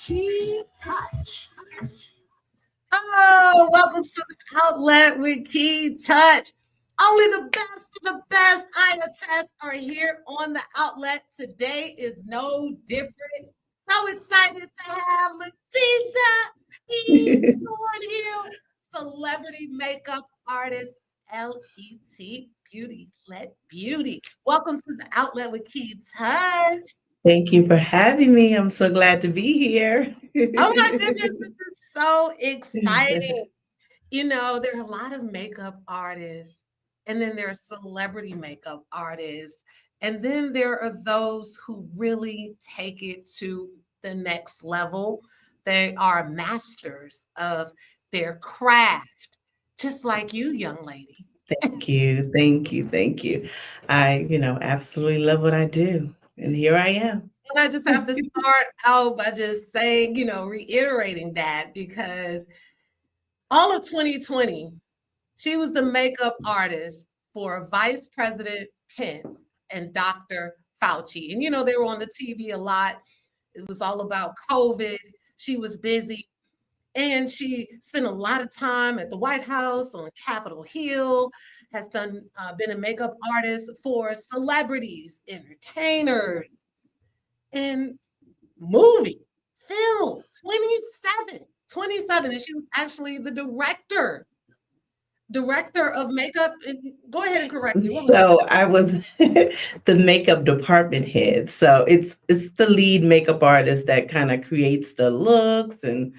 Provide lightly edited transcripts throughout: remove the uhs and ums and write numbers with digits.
Kei-Touch. Oh, welcome to the outlet with Kei-Touch. Only the best of the best, I attest, are here on the outlet. Today is no different. So excited to have Letitia E. Thornhill, celebrity makeup artist, LET Beauty, Let Beauty. Welcome to the outlet with Kei-Touch. Thank you for having me. I'm so glad to be here. Oh my goodness, this is so exciting. There are a lot of makeup artists, and then there are celebrity makeup artists, and then there are those who really take it to the next level. They are masters of their craft, just like you, young lady. Thank you. Thank you. Thank you. I absolutely love what I do. And here I am. And I just have to start out by just saying, reiterating that because all of 2020, she was the makeup artist for Vice President Pence and Dr. Fauci. And they were on the TV a lot. It was all about COVID. She was busy. And she spent a lot of time at the White House on Capitol Hill, has been a makeup artist for celebrities, entertainers, and movie, film, 27. And she was actually the director of makeup. Go ahead and correct me. What was So I was the makeup department head. So it's the lead makeup artist that kind of creates the looks and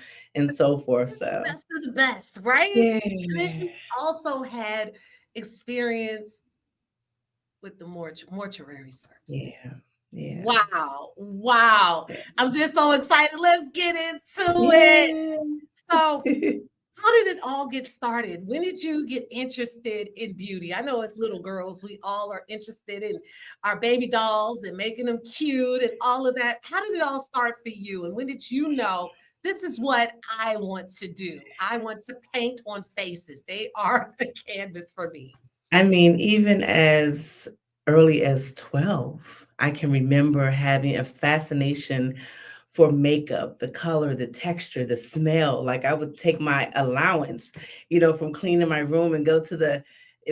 so forth. the So best of the best, right? yeah. And then she also had experience with the mortuary services. Yeah. Yeah. Wow. I'm just so excited. Let's get into it. Yeah. So, how did it all get started? When did you get interested in beauty? I know as little girls, we all are interested in our baby dolls and making them cute and all of that. How did it all start for you? And when did you know this is what I want to do? I want to paint on faces. They are the canvas for me. I mean, even as early as 12, I can remember having a fascination for makeup, the color, the texture, the smell. Like I would take my allowance, from cleaning my room and go to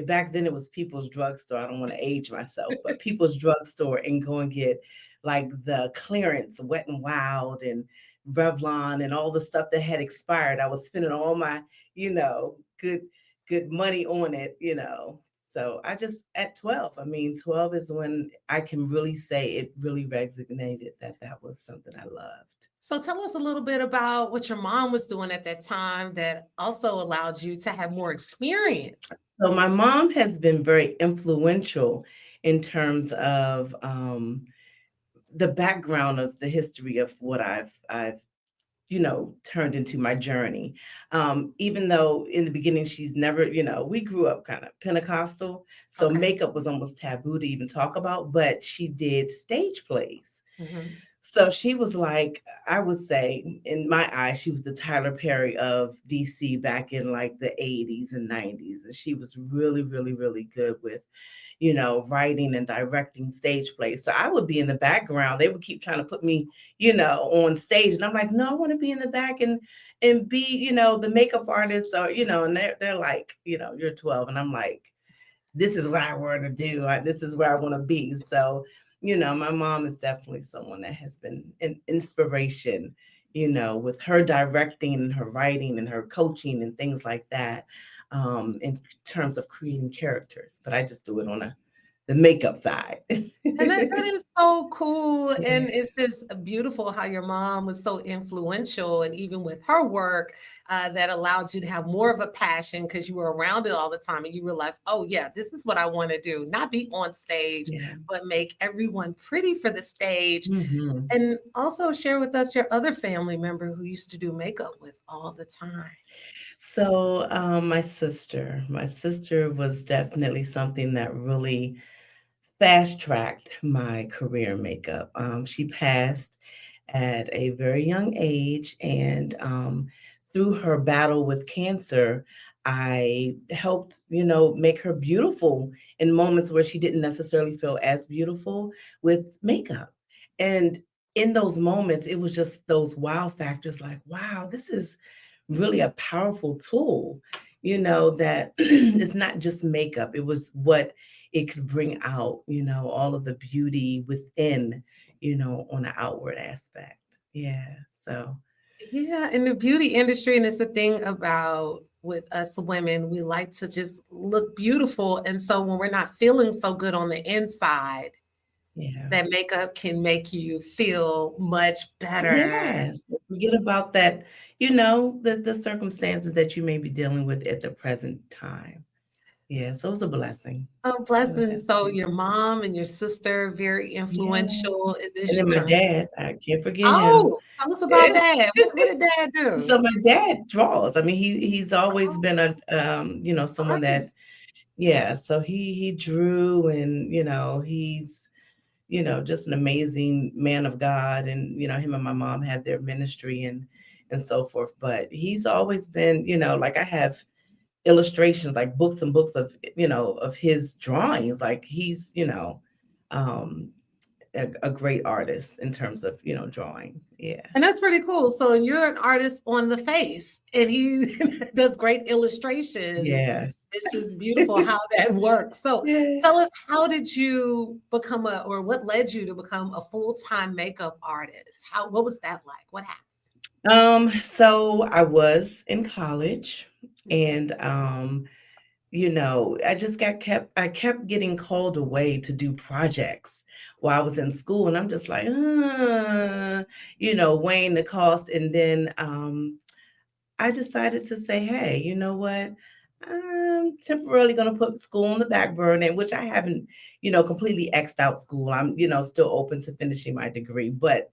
back then it was People's Drugstore. I don't want to age myself, but People's Drugstore and go and get like the clearance Wet and Wild and Revlon and all the stuff that had expired. I was spending all my, good money on it. So I just at 12, I mean, 12 is when I can really say it really resonated that was something I loved. So tell us a little bit about what your mom was doing at that time that also allowed you to have more experience. So my mom has been very influential in terms of the background of the history of what I've turned into my journey. Even though in the beginning she's never, we grew up kind of Pentecostal, so Okay. makeup was almost taboo to even talk about, but she did stage plays. Mhm. So she was like, I would say, in my eyes, she was the Tyler Perry of DC back in like the 80s and 90s. And she was really, really, really good with, writing and directing stage plays. So I would be in the background. They would keep trying to put me, on stage. And I'm like, no, I want to be in the back and be, the makeup artist or, and they're like, you're 12. And I'm like, this is what I want to do. This is where I want to be. So, my mom is definitely someone that has been an inspiration, with her directing and her writing and her coaching and things like that, in terms of creating characters. But I just do it on the makeup side. And that is so cool. Yeah. And it's just beautiful how your mom was so influential. And even with her work, that allowed you to have more of a passion because you were around it all the time and you realized, oh, yeah, this is what I want to do. Not be on stage, Yeah. but make everyone pretty for the stage. Hmm. And also share with us your other family member who used to do makeup with all the time. So, my sister was definitely something that really fast tracked my career in makeup. She passed at a very young age, and through her battle with cancer, I helped, make her beautiful in moments where she didn't necessarily feel as beautiful with makeup. And in those moments, it was just those wow factors like, wow, this is really a powerful tool, that it's not just makeup. It was what it could bring out, all of the beauty within, on the outward aspect. Yeah. So, Yeah, in the beauty industry, and it's the thing about with us women, we like to just look beautiful. And so when we're not feeling so good on the inside, yeah. that makeup can make you feel much better. Yes. Forget about that, the circumstances that you may be dealing with at the present time. Yeah. So it was a blessing. Oh, It was blessings. So definitely. your mom and your sister very Yeah. influential in And this then my journey. dad, I can't forget him. Oh, tell us about dad. What did dad So do? my dad draws. I mean, he's always Oh, been someone that, artist. yeah, so he drew, and he's just an amazing man of God, and him and my mom have their ministry and so forth. But he's always been, like I have illustrations, like books and books of of his drawings. Like he's um a great artist in terms of drawing. Yeah. And that's pretty cool. So you're an artist on the face, and he does great illustrations. Yes. It's just beautiful how that works. So Yeah. tell us, how did you become or what led you to become a full-time makeup artist? What was that like? What happened? So I was in college, and I kept getting called away to do projects while I was in school, and I'm just like, weighing the cost. And then I decided to say, hey, you know what? I'm temporarily going to put school on the back burner, which I haven't, completely X'd out school. I'm, still open to finishing my degree, but,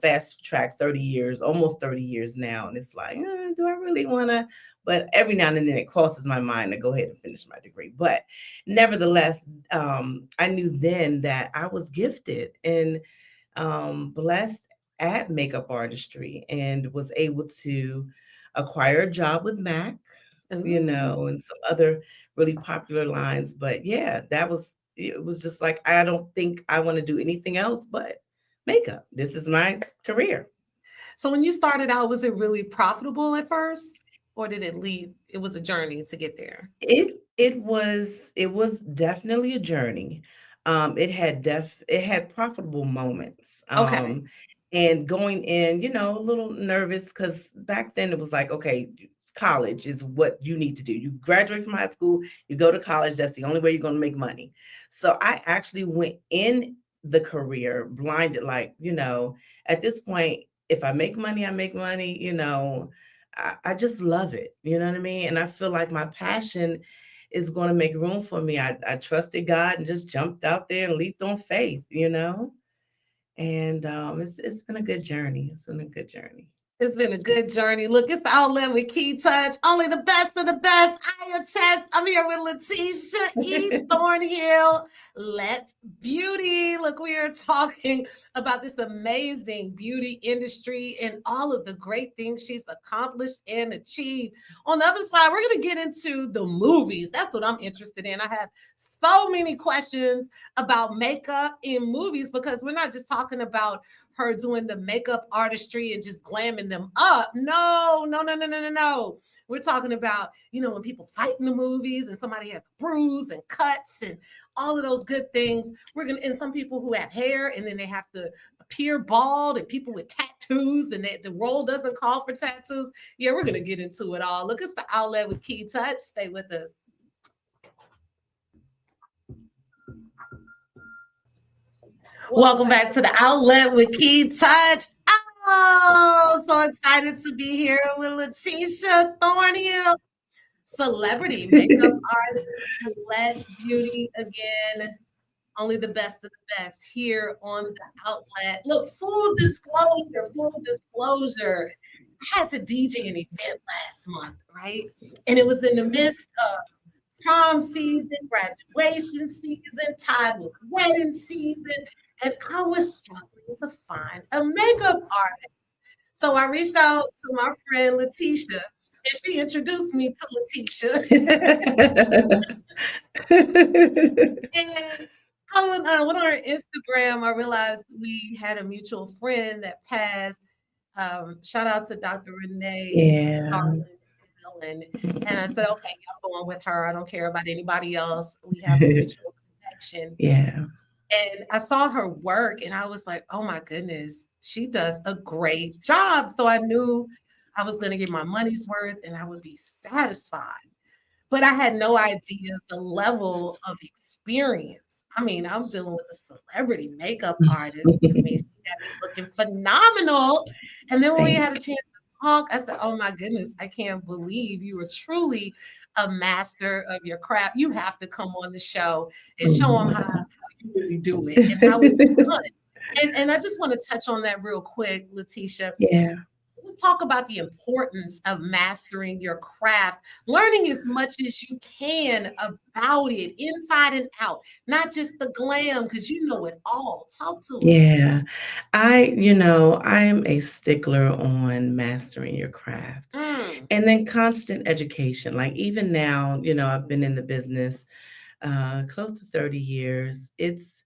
fast track 30 years, almost 30 years now. And it's like, do I really want to? But every now and then it crosses my mind to go ahead and finish my degree. But nevertheless, I knew then that I was gifted and blessed at makeup artistry, and was able to acquire a job with Mac, Ooh. and some other really popular lines. But yeah, it was just like, I don't think I want to do anything else but makeup. This is my career. So when you started out, was it really profitable at first? Or did it lead? It was a journey to get there. It was definitely a journey. It had profitable moments. Okay. And going in, a little nervous, because back then it was like, okay, college is what you need to do. You graduate from high school, you go to college. That's the only way you're going to make money. So I actually went in the career blinded, like, at this point, if I make money, I make money. I just love it. You know what I mean? And I feel like my passion is going to make room for me. I trusted God and just jumped out there and leaped on faith. And it's been a good journey. It's been a good journey. It's been a good journey. Look, it's the outlet with Kei-Touch. Only the best of the best. I attest. I'm here with Letitia E. Thornhill. Let Beauty. Look, we are talking about this amazing beauty industry and all of the great things she's accomplished and achieved. On the other side, we're going to get into the movies. That's what I'm interested in. I have so many questions about makeup in movies, because we're not just talking about her doing the makeup artistry and just glamming them up. No, no, no, no, no, no, no. We're talking about, when people fight in the movies and somebody has a bruise and cuts and all of those good things. And some people who have hair and then they have to appear bald, and people with tattoos, and the role doesn't call for tattoos. Yeah, we're gonna get into it all. Look, it's the outlet with Kei-Touch. Stay with us. Welcome back to the outlet with Kei-Touch. Oh, so excited to be here with Letitia Thornhill, celebrity makeup artist, Let Beauty again. Only the best of the best here on the outlet. Look, full disclosure. I had to DJ an event last month, right? And it was in the midst of prom season, graduation season, tied with wedding season, and I was struggling to find a makeup artist. So I reached out to my friend Letitia, and she introduced me to Letitia. And went on her Instagram. I realized we had a mutual friend that passed. Shout out to Dr. Renee Yeah. Starling Allen. And I said, okay, I'm going with her. I don't care about anybody else. We have a mutual connection. Yeah. And I saw her work and I was like, oh my goodness, she does a great job. So I knew I was going to get my money's worth and I would be satisfied. But I had no idea the level of experience. I mean, I'm dealing with a celebrity makeup artist. I mean, she had me looking phenomenal. And then when we Thank had a chance to talk, I said, oh my goodness, I can't believe you were truly a master of your craft. You have to come on the show and show them how you. you really do it and how it's done. And I just want to touch on that real quick, Letitia. Yeah. Let's talk about the importance of mastering your craft, learning as much as you can about it, inside and out, not just the glam, because you know it all. Talk to us. Yeah. I'm a stickler on mastering your craft Mm. and then constant education. Like even now, I've been in the business close to 30 years. It's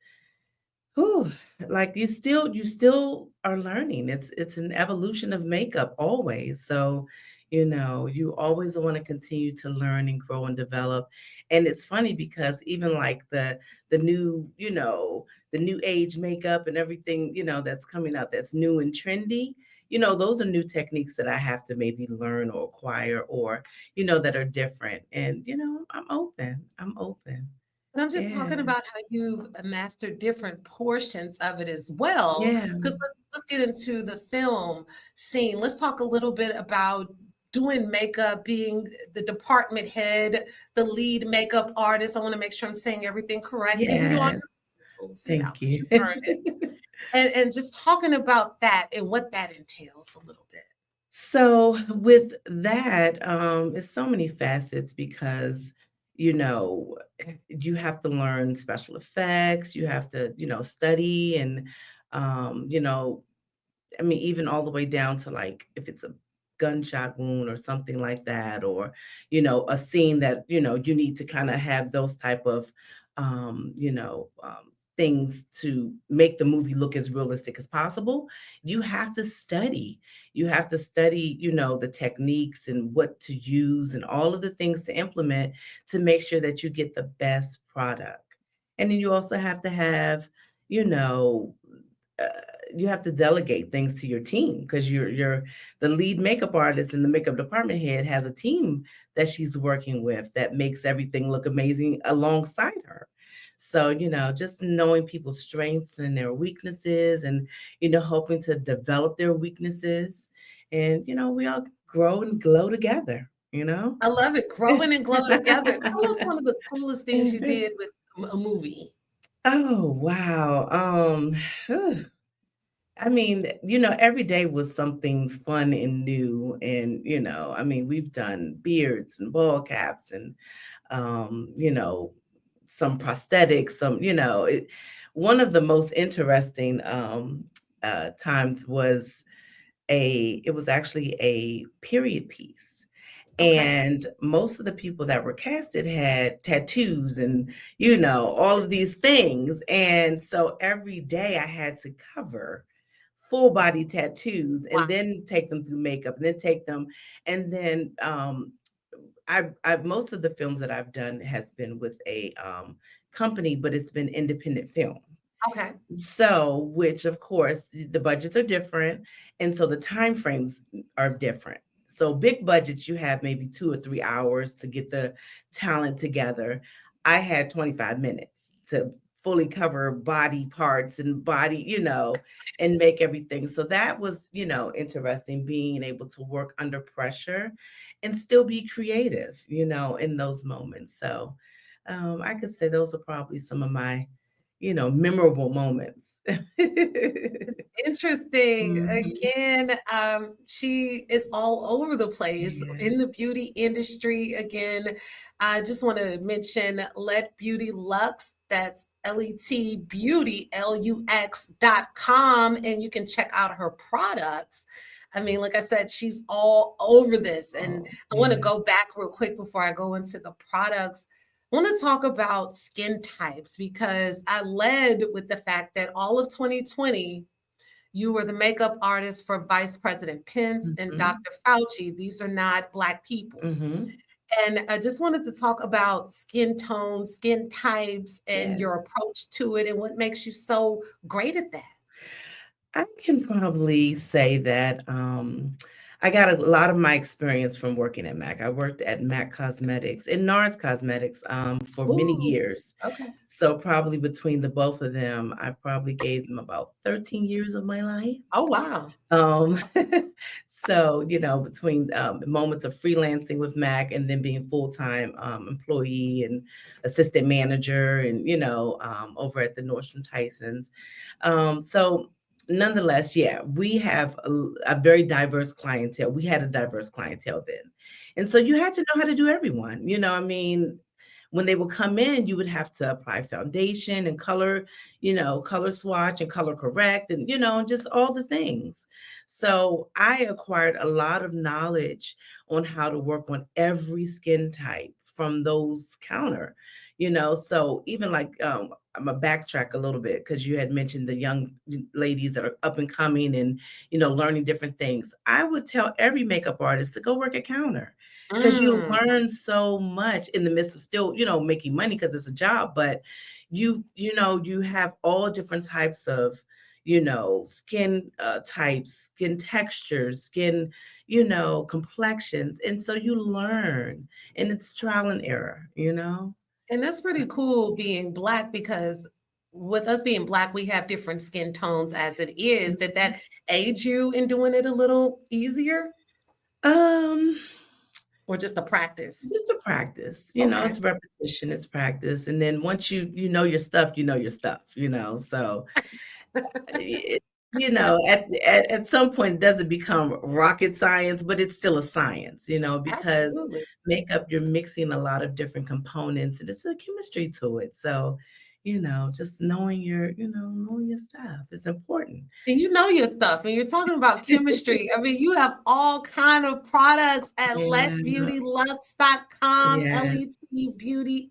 whew, like you still are learning. It's an evolution of makeup always. So, you always want to continue to learn and grow and develop. And it's funny because even like the new, the new age makeup and everything, that's coming out that's new and trendy, those are new techniques that I have to maybe learn or acquire or, that are different. And, I'm open. I'm open. And I'm just Yeah. talking about how you've mastered different portions of it as well. Yeah. Because let's get into the film scene. Let's talk a little bit about doing makeup, being the department head, the lead makeup artist. I want to make sure I'm saying everything correct, giving you all Yes. your titles, Thank because you. you earned it. And just talking about that and what that entails a little bit. So with that, it's so many facets because, you have to learn special effects, you have to, study and, you know, I mean, even all the way down to like if it's a gunshot wound or something like that, or a scene that you need to kind of have those type of things to make the movie look as realistic as possible. You have to study. You have to study, the techniques and what to use and all of the things to implement to make sure that you get the best product. And then you also have to have, you know, uh, you have to delegate things to your team because you're the lead makeup artist and the makeup department head has a team that she's working with that makes everything look amazing alongside her. So, just knowing people's strengths and their weaknesses and, hoping to develop their weaknesses. And, we all grow and glow together, you know? I love it. Growing and glow together. Tell us one of the coolest things you did with a movie. Oh, wow. I mean, every day was something fun and new. And, I mean, we've done beards and ball caps and, some prosthetics, one of the most interesting times was it was actually a period piece. Okay. And most of the people that were casted had tattoos and, all of these things. And so every day I had to cover full body tattoos Wow. and then take them through makeup and then take them and then I most of the films that I've done has been with a company, but it's been independent film. Okay. So, which of course the budgets are different, and so the time frames are different. So big budgets, you have maybe 2 or 3 hours to get the talent together. I had 25 minutes to fully cover body parts and body, and make everything. So that was, interesting being able to work under pressure and still be creative, in those moments. So I could say those are probably some of my memorable moments. Interesting. Mhm. Again, she is all over the place Yeah. in the beauty industry. Again, I just want to mention Let Beauty Lux. That's LET Beauty, LUX.com. And you can check out her products. I mean, like I said, she's all over this. And Oh, I want to yeah. go back real quick before I go into the products. I want to talk about skin types because I led with the fact that all of 2020, you were the makeup artist for Vice President Pence and Mhm, Dr. Fauci. These are not Black people. mhm. And I just wanted to talk about skin tones, skin types, and Yeah. your approach to it and what makes you so great at that. I can probably say that, I got a lot of my experience from working at MAC. I worked at MAC Cosmetics and NARS Cosmetics, for many Ooh, years. okay. So probably between the both of them, I probably gave them about 13 years of my life. Oh, wow. Um, so, between moments of freelancing with Mac and then being full-time employee and assistant manager and, over at the Nordstrom Tyson's. So nonetheless, yeah, we have a very diverse clientele. We had a diverse clientele then. And so you had to know how to do everyone. I mean, when they would come in, you would have to apply foundation and color, color swatch and color correct and, just all the things. So I acquired a lot of knowledge on how to work on every skin type from those counter, so even like, I'm gonna backtrack a little bit because you had mentioned the young ladies that are up and coming and, learning different things. I would tell every makeup artist to go work a counter because you Mm. learn so much in the midst of still, making money because it's a job, but you have all different types of, skin types, skin textures, skin, complexions. And so you learn and it's trial and error. And that's pretty cool being Black because with us being Black, we have different skin tones as it is. Did Mhm. that aid you in doing it a little easier Um, or just the practice? just a practice, Okay. it's repetition, it's practice. And then once you know your stuff, you know your stuff, so it, at some point it doesn't become rocket science, but it's still a science, because Absolutely. makeup, you're mixing a lot of different components and it's a chemistry to it. So, just knowing your stuff is important. And you know your stuff. And you're talking about chemistry. I mean, you have all kind of products at Yeah, letbeautylux.com, yes. Letbeauty,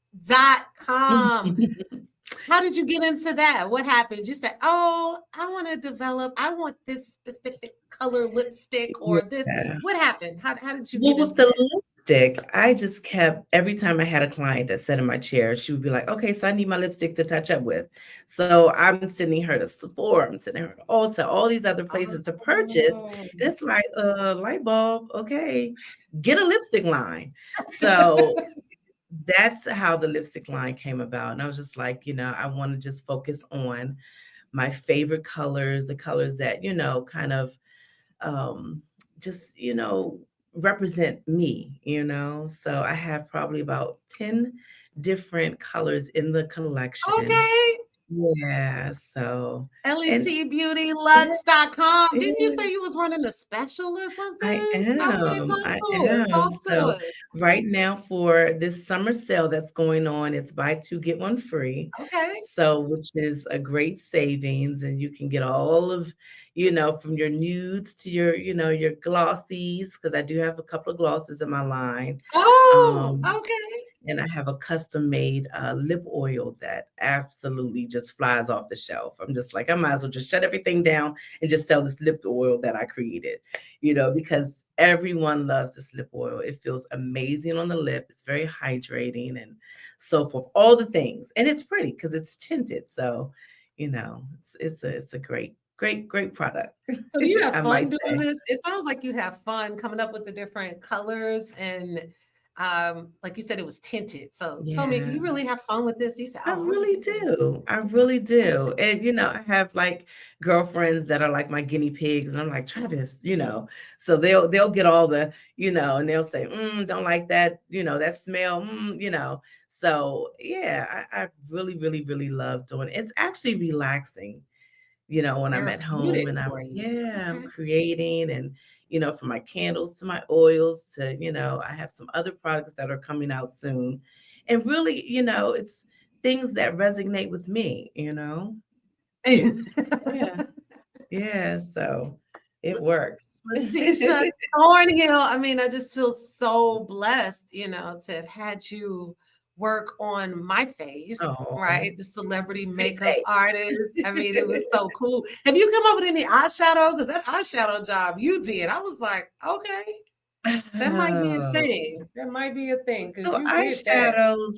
LUX.com. How did you get into that? What happened? You said, "Oh, I want to develop. I want this specific color lipstick or this." Yeah. What happened? How did you Well, get with into the that? lipstick, I just kept every time I had a client that sat in my chair, she would be like, "Okay, so I need my lipstick to touch up with." So I'm sending her to Sephora, I'm sending her to Ulta, all these other places to purchase. Oh. And it's like, light bulb, okay, get a lipstick line. So that's how the lipstick line came about. And I was just like, I want to just focus on my favorite colors, the colors that, kind of um, just, represent me. So I have probably about 10 different colors in the collection. Okay. Yeah, so and yeah, LetBeautyLux.com. Didn't you yeah. say you was running a special or I something? Okay, am, talk I to us. am. Talk to So us. right now for this summer sale that's going on, it's buy 2, get 1 free. Okay. So which is a great savings, and you can get all of, from your nudes to your glossies, because I do have a couple of glosses in my line. Oh, Um, okay. and I have a custom made lip oil that absolutely just flies off the shelf. I'm just like, I might as well just shut everything down and just sell this lip oil that I created, because everyone loves this lip oil. It feels amazing on the lip. It's very hydrating and so forth, all the things. And it's pretty because it's tinted. So, it's a great, great, great product, So do you have I fun might doing say. this? It sounds like you have fun coming up with the different colors and like you said, it was tinted. So tell me, Yeah. you really have fun with this? You said, I "Oh, I'm gonna really do this." do. I really do. And, I have like girlfriends that are like my guinea pigs, and I'm like, try this. So they'll get all the, and they'll say, don't like that, that smell, So yeah, I really, really, really love doing it. It's actually relaxing, when I'm at home Therapeutic and for you. I'm Okay. creating and, from my candles to my oils to, I have some other products that are coming out soon. And really, it's things that resonate with me. Yeah. Yeah. So it works. Letitia Thornhill. I mean, I just feel so blessed, to have had you work on my face, Oh, right? The celebrity pretty makeup face. artist. I mean, it was so cool. Have you come up with any eyeshadow? Because that eyeshadow job you did, I was like, okay, that might be a Oh. thing. That might be a thing because So you did that. eyeshadows,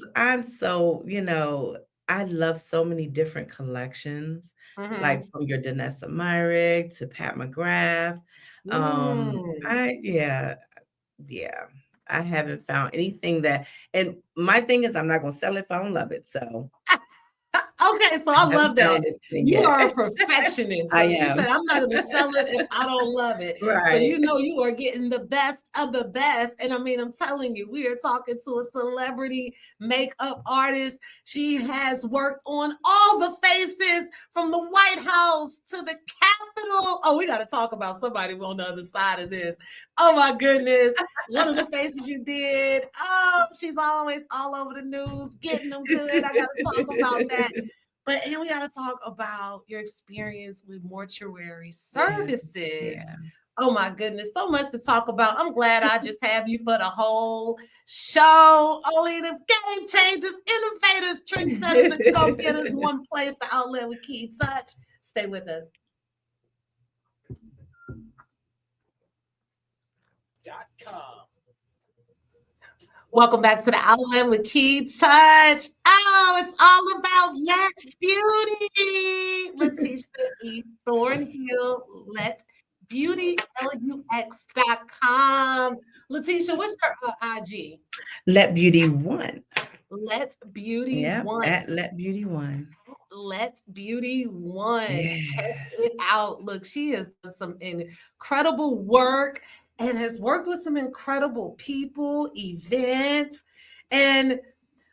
I love so many different collections, like Mm-hmm. from your Danessa Myrick to Pat McGrath. Mm. Yeah, I haven't found anything that, and my thing is I'm not gonna sell it if I don't love it. So Okay, so I I haven't love that. found anything You yet. are a perfectionist. I So she am. said, I'm not going to sell it if I don't love it. So Right. you are getting the best of the best. And I mean, I'm telling you, we are talking to a celebrity makeup artist. She has worked on all the faces from the White House to the Capitol. Oh, we got to talk about somebody on the other side of this. Oh my goodness. One of the faces you did. Oh, she's always all over the news, getting them good. I got to talk about that. But and we got to talk about your experience with mortuary Yeah, services. yeah. Oh my goodness, so much to talk about. I'm glad I just have you for the whole show. Only the game changers, innovators, trendsetters, and go getters. One place, the outlet with Kei-Touch. Stay with us. Welcome back to the Outlet with Kei-Touch. Oh, it's all about Let Beauty. Letitia E. Thornhill, Let Beauty, LUX.com. Letitia, what's your IG? Let Beauty One. Let Beauty Yep, One. at Let Beauty One. Let Beauty One. Check Yes. it out. Look, she has done some incredible work and has worked with some incredible people, events, and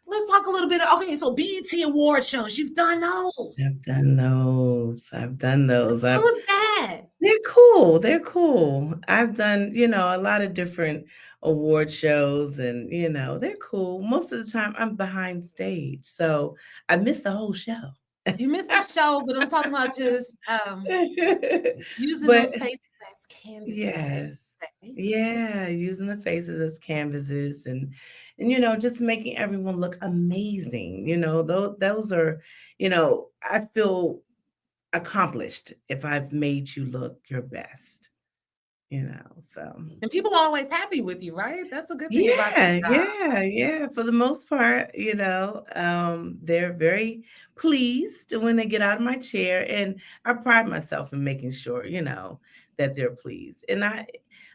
let's talk a little bit. Okay, so BET award shows, you've done those. I've done those. I've done those. How was that? They're cool. They're cool. I've done, a lot of different award shows and, they're cool. Most of the time I'm behind stage. So I missed the whole show. You missed the show, but I'm talking about just using But those faces as canvases, as yes. you say. Yeah, using the faces as canvases and just making everyone look amazing. Those are, I feel accomplished if I've made you look your best, so And people are always happy with you, right? That's a good thing about your yeah, job. yeah. For the most part, they're very pleased when they get out of my chair, and I pride myself in making sure, that they're pleased. And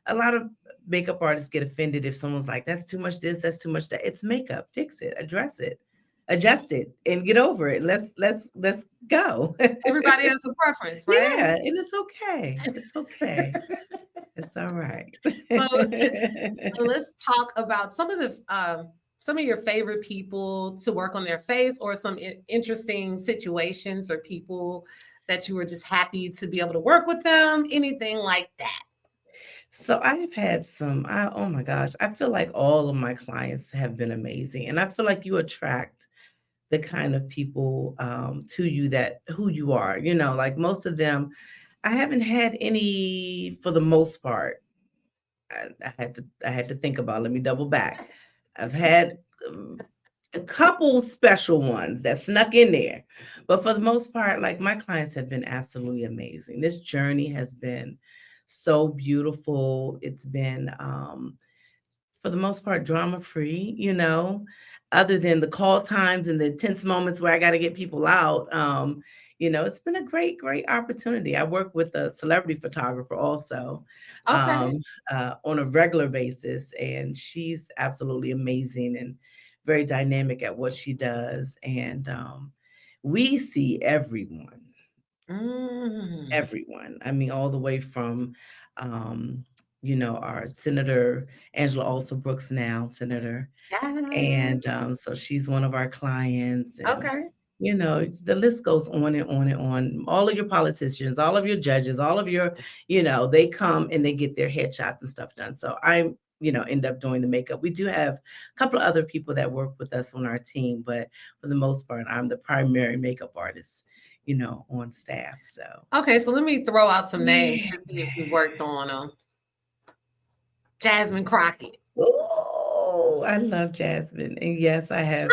a lot of makeup artists get offended if someone's like, "That's too much this, that's too much that." It's makeup. Fix it, address it, adjust it, and get over it. Let's go. Everybody has a preference, right? Yeah, and it's okay. It's okay. It's all right. So let's talk about some of your favorite people to work on their face, or some interesting situations or people that you were just happy to be able to work with them. Anything like that? So I've had oh my gosh, I feel like all of my clients have been amazing. And I feel like you attract the kind of people to you that who you are, like most of them, I haven't had any for the most part. I had to think about, let me double back. I've had a couple special ones that snuck in there. But for the most part, like my clients have been absolutely amazing. This journey has been so beautiful. It's been for the most part drama free, other than the call times and the tense moments where I got to get people out. It's been a great, great opportunity. I work with a celebrity photographer also Okay. um, on a regular basis, and she's absolutely amazing and very dynamic at what she does. And we see Mm. everyone. I mean, all the way from, um, our Senator Angela Also Brooks, now Senator, Yeah. and so she's one of our clients, and Okay. the list goes on and on and on. All of your politicians, all of your judges, all of your, they come and they get their headshots and stuff done. So I'm, end up doing the makeup. We do have a couple of other people that work with us on our team, but for the most part, I'm the primary makeup artist, on staff. So Okay. So let me throw out some names yeah. to see if you've worked on them. Jasmine Crockett. Oh, I love Jasmine. And yes, I have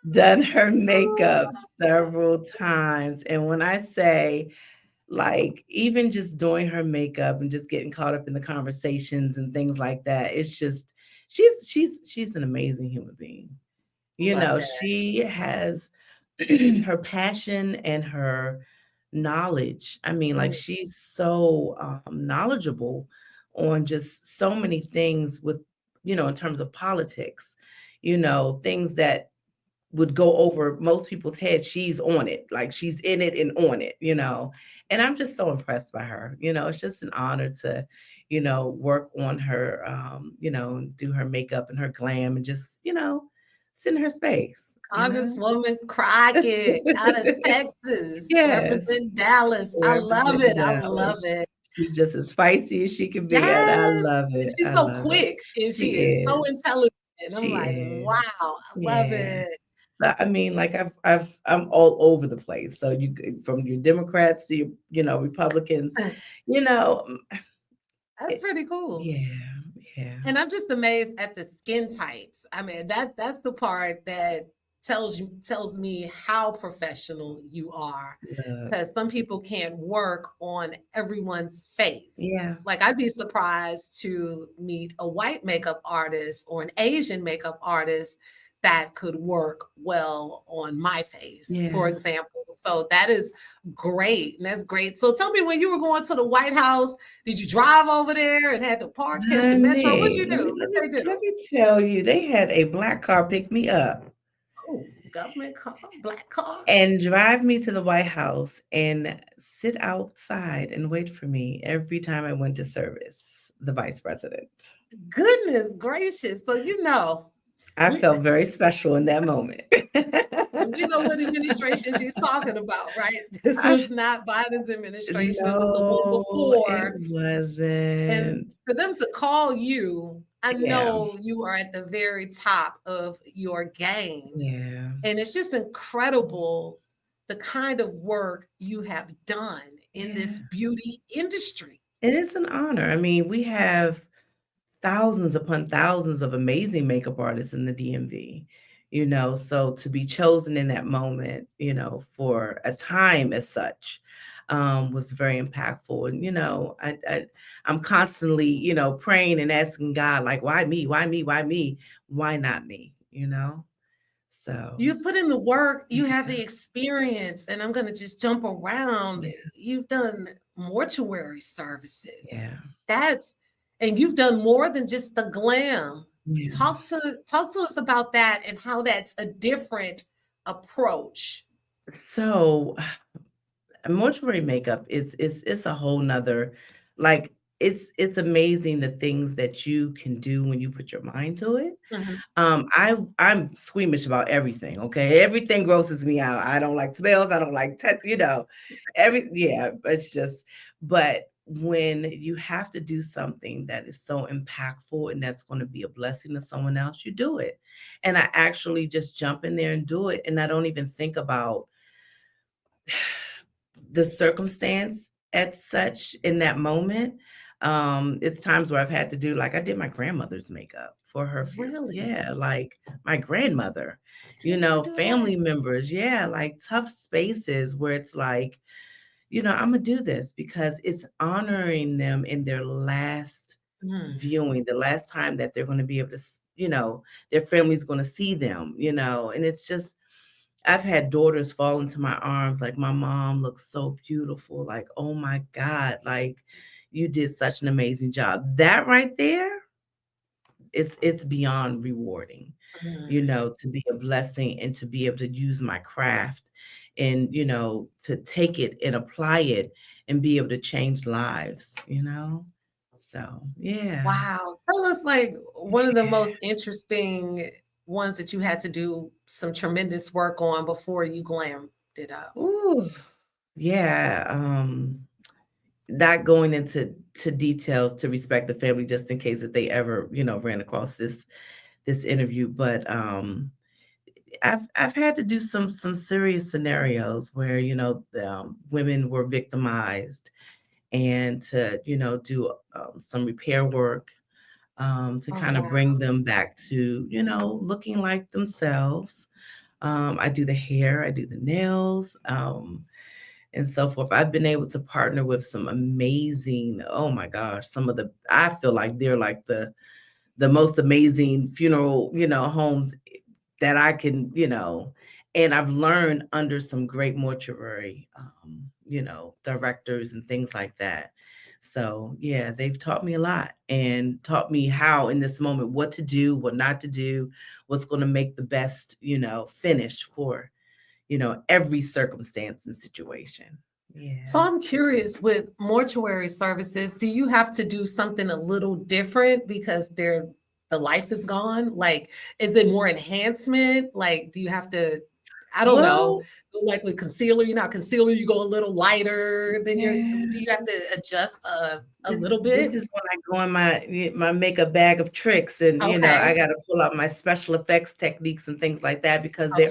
done her makeup several times. And when I say, like, even just doing her makeup and just getting caught up in the conversations and things like that, it's just she's an amazing human being. Love that. She has her passion and her knowledge. I mean, like, Mm, she's so knowledgeable on just so many things with, in terms of politics, things that would go over most people's heads. She's on it, like she's in it and on it, and I'm just so impressed by her. It's just an honor to, work on her, and do her makeup and her glam and just, sit in her space. Congresswoman Crockett out of Texas, Yes, represent Dallas. I love representing it. I love Dallas. it. She's just as feisty as she can be, and I Yes. love And it. she's I so love it. quick and She she is so is. intelligent. I'm She like, wow, is. I love Yeah. it. I mean, like, I'm all over the place. So from your Democrats to your, Republicans, you know, mm, That's pretty cool. yeah, yeah. And I'm just amazed at the skin types. I mean, that's the part that tells me how professional you are. Look, Because some people can't work on everyone's face. yeah, Like I'd be surprised to meet a white makeup artist or an Asian makeup artist that could work well on my face, for yeah. example. So that is great. And that's great. So tell me, when you were going to the White House, did you drive over there and had to park, catch the metro? What'd Honey, you let me do? let What me they do? let me tell you, they had a black car pick me up Oh, government car, black car. and drive me to the White House and sit outside and wait for me every time I went to service the vice president. Goodness gracious. So I we felt very special in that moment. we know what administration she's talking about, right? This I was not Biden's administration. It was the one No, it before. And wasn't. for them to call you, I Yeah, know you are at the very top of your game. yeah, And it's just incredible the kind of work you have done in this yeah. beauty industry. It is an honor. I mean, we have thousands upon thousands of amazing makeup artists in the DMV, so to be chosen in that moment, for a time as such, was very impactful. And, I'm constantly, praying and asking God, like, why me? Why me? Why me? Why not me? So, You've put in the work, you have yeah, the experience, and I'm going to just jump around. yeah, You've done mortuary services. yeah, That's and you've done more than just the glam. yeah. Talk to us about that and how that's a different approach. So, mortuary makeup is it's a whole nother, like, it's amazing the things that you can do when you put your mind to it. Mhm. I'm squeamish about everything, okay? Everything grosses me out. I don't like smells, I don't like touch, yeah, it's just, but when you have to do something that is so impactful and that's going to be a blessing to someone else, you do it. And I actually just jump in there and do it, and I don't even think about the circumstance at such in that moment. It's times where I've had to do, like, I did my grandmother's makeup for her Really? yeah, like my grandmother, Did you do that? family members, yeah, like tough spaces where it's like, I'm gonna do this because it's honoring them in their last Mm. viewing, the last time that they're going to be able to, their family's going to see them, and it's just, I've had daughters fall into my arms, like, "My mom looks so beautiful," like, "Oh my God, like, you did such an amazing job." That right there, it's beyond rewarding, Mm. to be a blessing and to be able to use my craft and, to take it and apply it and be able to change lives? So, yeah. Wow. Tell us, like, one of the most interesting ones that you had to do some tremendous work on before you glammed it up. Ooh, yeah, not going into details to respect the family just in case if they ever, ran across this interview, but, I've had to do some serious scenarios where, women were victimized and to, do, some repair work, to Oh, kind of wow. bring them back to, looking like themselves. I do the hair, I do the nails, and so forth. I've been able to partner with some amazing, oh my gosh, I feel like they're like the most amazing funeral, homes that I can, and I've learned under some great mortuary, directors and things like that. So yeah, they've taught me a lot and taught me how in this moment, what to do, what not to do, what's going to make the best, finish for, every circumstance and situation. So Yeah. I'm curious with mortuary services, do you have to do something a little different because the life is gone? Like, is there more enhancement? Like, do you have to, I don't know, Well, like with concealer, you're not concealer, you go a little lighter than do yeah. you have to adjust a This little this bit? is when I go in my makeup bag of tricks and, I Okay. gotta pull out my special effects techniques and things like that because Okay.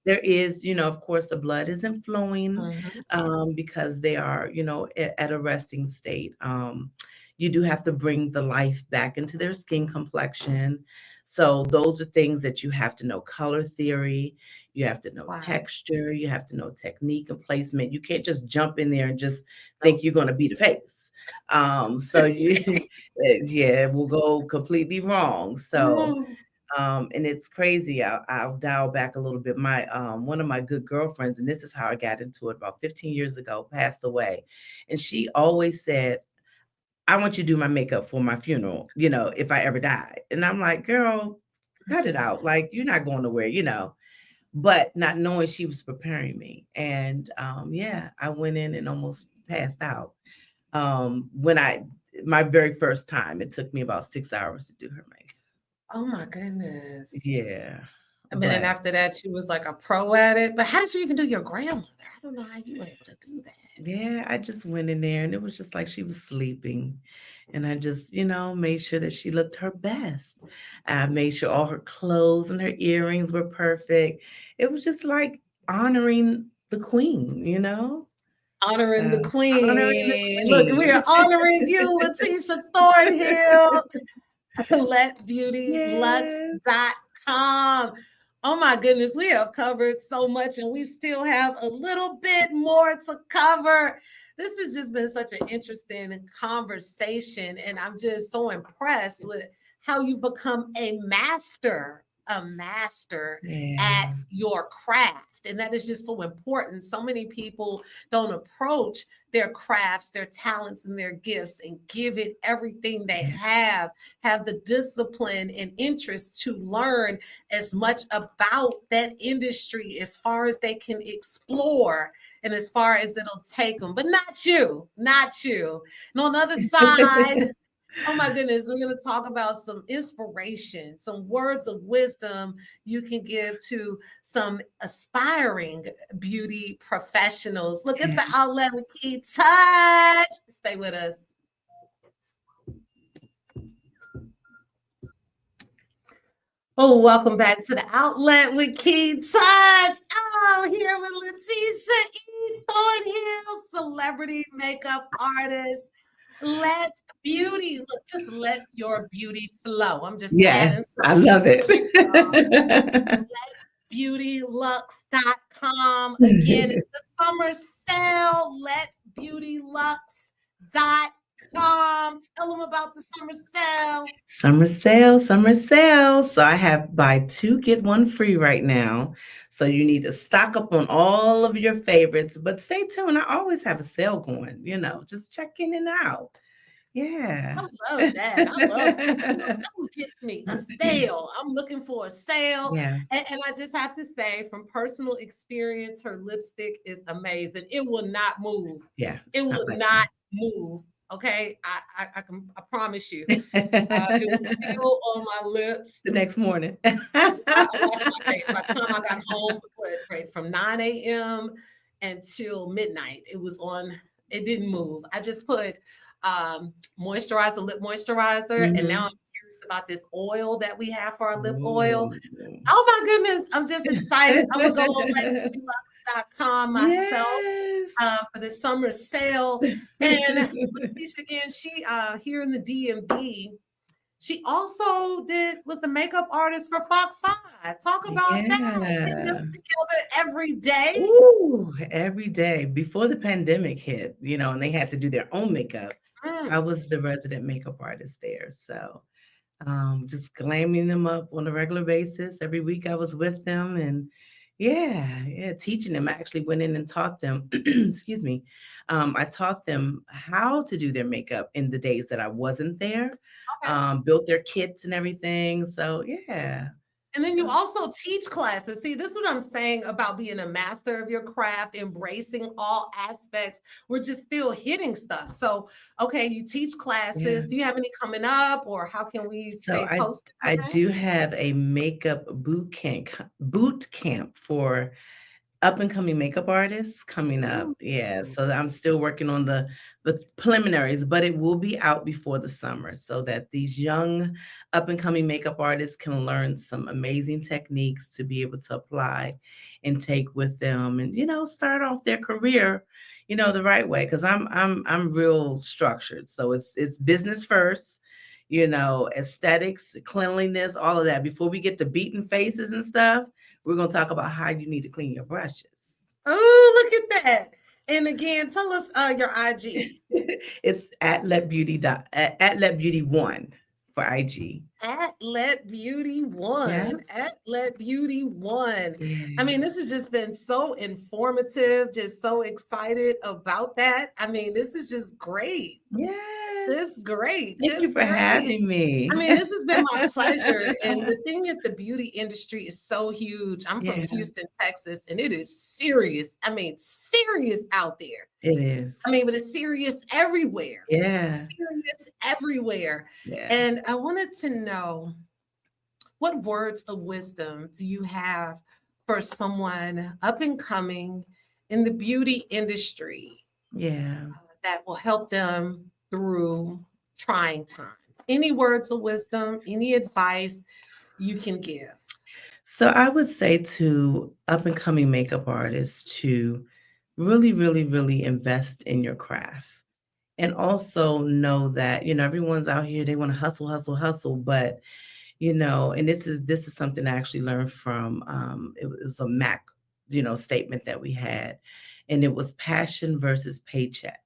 there is, of course, the blood isn't flowing, Mhm. because they are, at a resting state. You do have to bring the life back into their skin complexion. So those are things that you have to know color theory, you have to know Wow. texture, you have to know technique and placement. You can't just jump in there and just No. think you're gonna be the face. So you yeah, it will go completely wrong. So, Mm. and it's crazy. I'll dial back a little bit. One of my good girlfriends, and this is how I got into it about 15 years ago, passed away. And she always said, I want you to do my makeup for my funeral, if I ever die. And I'm like, girl, cut it out. Like, you're not going nowhere. But not knowing she was preparing me. And yeah, I went in and almost passed out. When I my very first time, it took me about 6 hours to do her makeup. Oh my goodness. Yeah, I mean, and but after that, she was like a pro at it. But how did you even do your grandmother? I don't know how you were able to do that. yeah, I just went in there and it was just like she was sleeping. And I just, made sure that she looked her best. I made sure all her clothes and her earrings were perfect. It was just like honoring the queen. Honoring So the honoring the queen. Look, we queen. are honoring you, Letitia Thornhill. Yes. LetBeautyLux.com. Oh my goodness, we have covered so much and we still have a little bit more to cover. This has just been such an interesting conversation, and I'm just so impressed with how you become a master at Yeah. your craft. And that is just so important. So many people don't approach their crafts, their talents, and their gifts and give it everything they Yeah. have the discipline and interest to learn as much about that industry as far as they can explore and as far as it'll take them. But not you, not you. And on the other side, oh my goodness, we're going to talk about some inspiration, some words of wisdom you can give to some aspiring beauty professionals. Look, it's Yeah. the outlet with Kei-Touch. Stay with us. Oh, welcome back to the outlet with Kei-Touch. Oh, here with Letitia E. Thornhill, celebrity makeup artist. Let beauty, look, just let your beauty flow. I'm just adding Yes, I love it. BeautyLux.com. Again, it's the summer sale. LetBeautyLux.com. Tell them about the summer sale. Summer sale, summer sale. So I have buy two, get one free right now. So you need to stock up on all of your favorites, but stay tuned. I always have a sale going, just check in and out. Yeah. I love that. I love that. That's what gets me a sale. I'm looking for a sale. Yeah. And I just have to say, from personal experience, her lipstick is amazing. It will not move. Yeah. It It's not will like not move. Okay. I promise you. It was that. still on my lips. The next morning. I washed my face. By the time I got home, right, from 9 a.m. until midnight, it was on, it didn't move. I just put moisturizer, lip moisturizer, and now Mhm. I'm curious about this oil that we have for our lip oil. Ooh. Oh my goodness, I'm just excited. I'm gonna go on letbeautylux.com myself Yes. for the summer sale. And Letitia, again, she here in the DMV, She also was the makeup artist for Fox 5. Talk about that. Getting them Yeah. together every day. Ooh, every day before the pandemic hit, and they had to do their own makeup. I Mm, was the resident makeup artist there. So, just glamming them up on a regular basis. Every week I was with them and yeah, yeah, teaching them. I actually went in and taught them, excuse me. I taught them how to do their makeup in the days that I wasn't there, okay. built their kits and everything. So yeah. And then you also teach classes. See, this is what I'm saying about being a master of your craft, embracing all aspects. We're just still hitting stuff. So, okay, you teach Yeah. classes. Do you have any coming up, or how can we So stay I posted on I that? do have a makeup boot camp for up and coming makeup artists coming up. Ooh. Yeah, so I'm still working on the preliminaries, but it will be out before the summer so that these young up and coming makeup artists can learn some amazing techniques to be able to apply and take with them and start off their career, the right way cuz I'm real structured. So it's business first, aesthetics, cleanliness, all of that. Before we get to beating faces and stuff, we're going to talk about how you need to clean your brushes. Oh, look at that. And again, tell us your IG. It's at let beauty one for IG. At Let Beauty Yeah. One. At Let Beauty One. I mean, Yeah. this has just been so informative, just so excited about that. I mean, this is just great. Just Yes. great. Thank you Just for great. having I me. mean, this has been my pleasure. And the thing is, the beauty industry is so huge. I'm from Yeah, Houston, Texas, and it is serious. I mean, serious out there. it is. I mean, but it's serious everywhere. Yeah. Serious everywhere. Yeah. And I wanted to know, what words of wisdom do you have for someone up and coming in the beauty industry Yeah. that will help them through trying times? Any words of wisdom, any advice you can give? So I would say to up and coming makeup artists to really, really, really invest in your craft. And also know that, everyone's out here, they want to hustle, hustle, hustle. But, and this is something I actually learned from it was a Mac, statement that we had. And it was passion versus paycheck.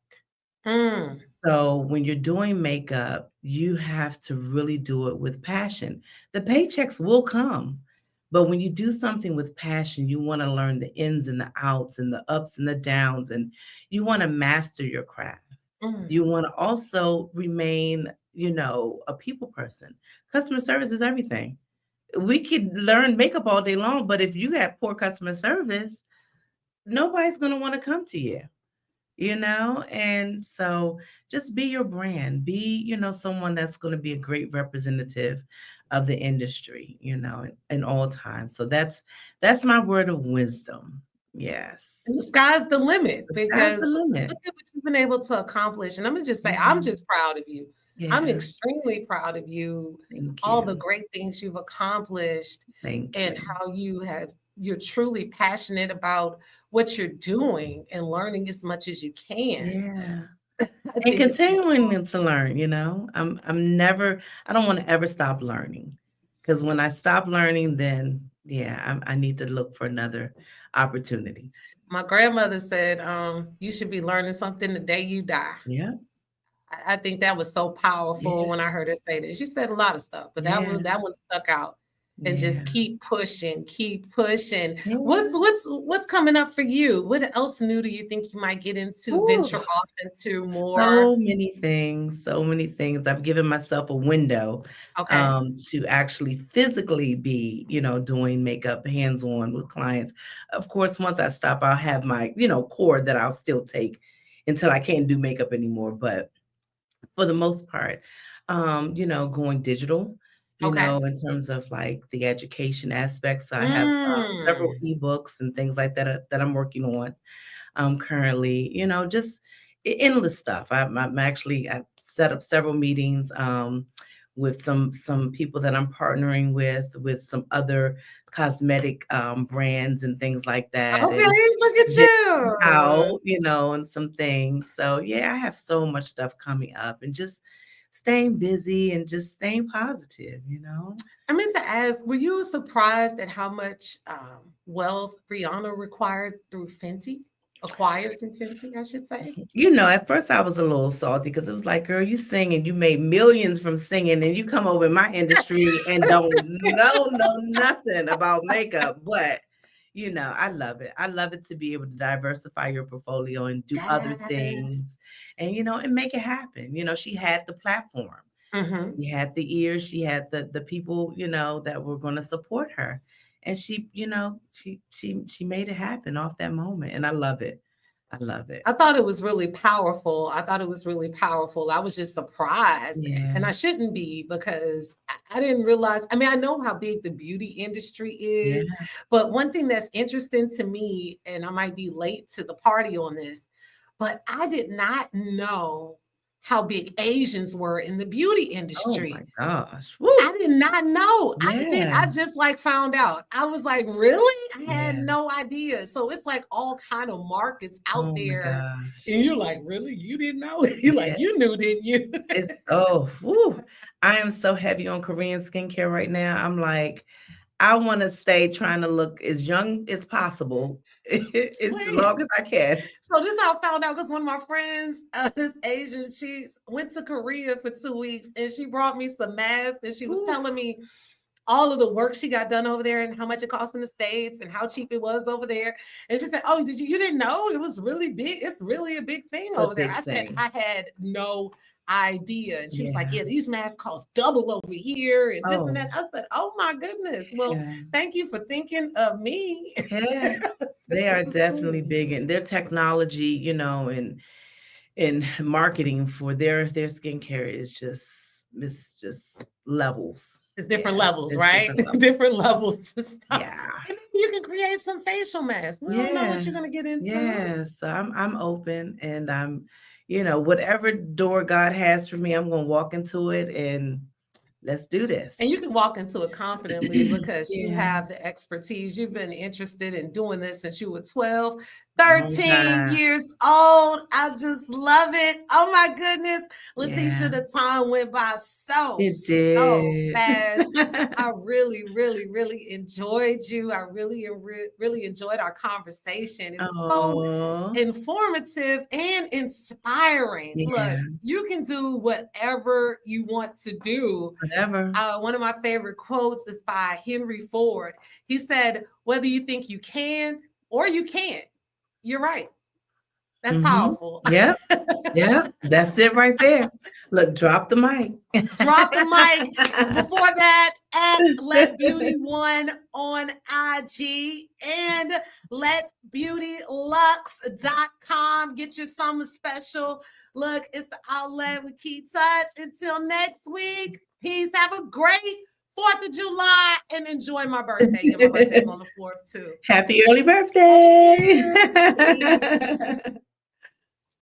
Mm, So when you're doing makeup, you have to really do it with passion. The paychecks will come, but when you do something with passion, you want to learn the ins and the outs and the ups and the downs, and you want to master your craft. mm, You want to also remain, a people person. Customer service is everything. We could learn makeup all day long, but if you have poor customer service, nobody's going to want to come to you. And so just be your brand, be, someone that's going to be a great representative of the industry, in all times. So that's my word of wisdom. Yes. and the sky's the limit The sky's because the limit. look at what you've been able to accomplish. And I'm gonna just say, I'm Yeah. just proud of you. I'm Yeah. extremely proud of you, Thank all the you. great things you've accomplished, Thank and you. how you're truly passionate about what you're doing and learning as much as you can. Yeah. I And think it's continuing to learn, I don't want to ever stop learning. Because when I stop learning, then yeah, I need to look for another opportunity. my grandmother said, you should be learning something the day you die. Yeah. I think that was so powerful Yeah. when I heard her say that. She said a lot of stuff, but Yeah. that one stuck out. And just Yeah. keep pushing, keep pushing. Yeah. What's coming up for you? What else new do you think you might get into, Ooh, venture off into more? so many things, so many things. I've given myself a window Okay. to actually physically be, doing makeup hands-on with clients. Of course, once I stop, I'll have my, core that I'll still take until I can't do makeup anymore. But for the most part, going digital, Okay. in terms of like the education aspects. I have several Mm. ebooks and things like that that I'm working on currently, just endless stuff. I'm actually I set up several meetings with some people that I'm partnering with some other cosmetic brands and things like that, Okay, and look at just you. out, and some things. So yeah, I have so much stuff coming up, and just staying busy and just staying positive, I meant to ask, were you surprised at how much wealth Rihanna acquired through Fenty, I should say? At first I was a little salty because it was like, girl, you sing and you made millions from singing, and you come over in my industry and don't know nothing about makeup. But I love it. I love it to be able to diversify your portfolio and do other Yes. things, and make it happen. She had the platform. Mm-hmm. She had the ears, she had the people, that were going to support her. And she made it happen off that moment. And I love it. I love it. I thought it was really powerful. I was just surprised. Yeah. And I shouldn't be, because I didn't realize. I mean, I know how big the beauty industry is, Yeah. but one thing that's interesting to me, and I might be late to the party on this, but I did not know how big Asians were in the beauty Oh industry. my gosh. Woo. I did not know. Yeah. I just like found out. I was like, really? I had Yeah. no idea. So it's like all kind of markets out Oh my there. gosh. And you're like, really? You didn't know? You're like, you knew, didn't you? Woo. I am so heavy on Korean skincare right now. I'm like, I want to stay trying to look as young as possible, as long as I can. So this is how I found out, because one of my friends, this Asian, she went to Korea for 2 weeks and she brought me some masks, and she was telling me all of the work she got done over there and how much it cost in the States and how cheap it was over there. And she said, oh, you didn't know it was really big? It's really a big thing over there. I said, I had no idea. And she was like, yeah, these masks cost double over here and this and that. I said, oh my goodness. Well, thank you for thinking of me. Yeah, they are definitely big, and their technology, and marketing for their skincare is just levels. It's different levels, right? Different levels to stuff. Yeah. And maybe you can create some facial masks. We don't know what you're gonna get into. Yeah. So I'm open, and I'm, whatever door God has for me, I'm gonna walk into it, and let's do this. And you can walk into it confidently because you have the expertise. You've been interested in doing this since you were 12, 13 years old. I just love it. Oh my goodness. Letitia, the time went by so fast. I really, really, really enjoyed you. I really, really enjoyed our conversation. It was so informative and inspiring. Look, you can do whatever you want to do. Whatever. One of my favorite quotes is by Henry Ford. He said, whether you think you can or you can't, you're right. That's powerful. Yep. That's it right there. Look, drop the mic. Drop the mic. Before that, at Let Beauty One on IG and letbeautylux.com. Get your summer special. Look, it's the outlet with Kei-Touch. Until next week, peace. Have a great 4th of July and enjoy my birthday. My birthday's on the 4th too. Happy early birthday.